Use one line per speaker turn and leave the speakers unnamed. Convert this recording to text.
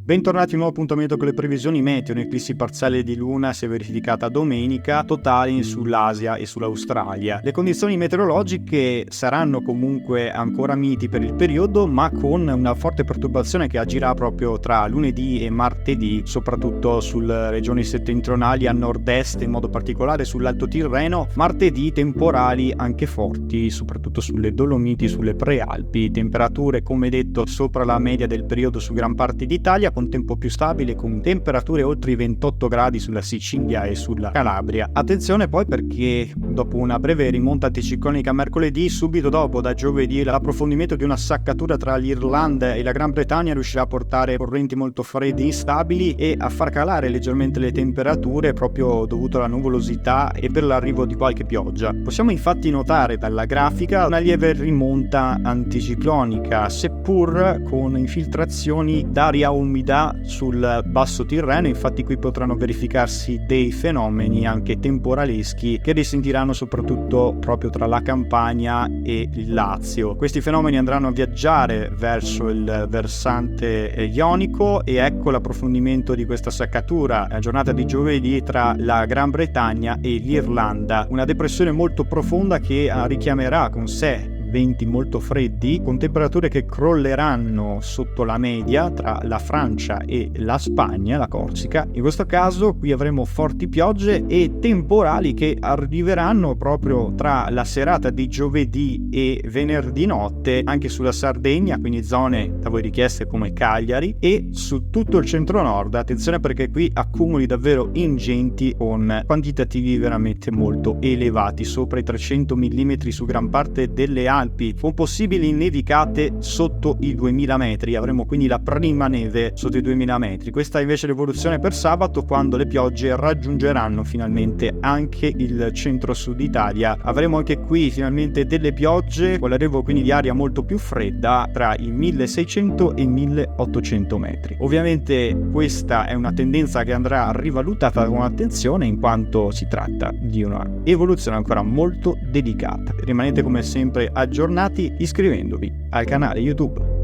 Bentornati a un nuovo appuntamento con le previsioni meteo. Un'eclissi parziale di luna si è verificata domenica, totali sull'Asia e sull'Australia. Le condizioni meteorologiche saranno comunque ancora miti per il periodo, ma con una forte perturbazione che agirà proprio tra lunedì e martedì, soprattutto sulle regioni settentrionali a nord-est, in modo particolare sull'Alto Tirreno. Martedì temporali anche forti, soprattutto sulle Dolomiti, sulle Prealpi. Temperature, come detto, sopra la media del periodo su gran parte d'Italia, con tempo più stabile, con temperature oltre i 28 gradi sulla Sicilia e sulla Calabria. Attenzione poi perché dopo una breve rimonta anticiclonica mercoledì, subito dopo, da giovedì, l'approfondimento di una saccatura tra l'Irlanda e la Gran Bretagna riuscirà a portare correnti molto fredde e instabili e a far calare leggermente le temperature, proprio dovuto alla nuvolosità e per l'arrivo di qualche pioggia. Possiamo infatti notare dalla grafica una lieve rimonta anticiclonica, seppur con infiltrazioni d'aria umida sul basso Tirreno. Infatti qui potranno verificarsi dei fenomeni anche temporaleschi che risentiranno soprattutto proprio tra la Campania e il Lazio. Questi fenomeni andranno a viaggiare verso il versante ionico e ecco l'approfondimento di questa saccatura a giornata di giovedì tra la Gran Bretagna e l'Irlanda. Una depressione molto profonda che richiamerà con sé venti molto freddi, con temperature che crolleranno sotto la media tra la Francia e la Spagna, la Corsica. In questo caso qui avremo forti piogge e temporali che arriveranno proprio tra la serata di giovedì e venerdì notte anche sulla Sardegna, quindi zone da voi richieste come Cagliari, e su tutto il centro-nord. Attenzione perché qui accumuli davvero ingenti con quantitativi veramente molto elevati, sopra i 300 mm su gran parte delle Alpi, con possibili nevicate sotto i 2000 metri. Avremo quindi la prima neve sotto i 2000 metri. Questa invece è l'evoluzione per sabato, quando le piogge raggiungeranno finalmente anche il centro-sud Italia. Avremo anche qui finalmente delle piogge, con l'arrivo quindi di aria molto più fredda tra i 1600 e i 1800 metri. Ovviamente questa è una tendenza che andrà rivalutata con attenzione, in quanto si tratta di una evoluzione ancora molto delicata. Rimanete come sempre aggiornati iscrivendovi al canale YouTube.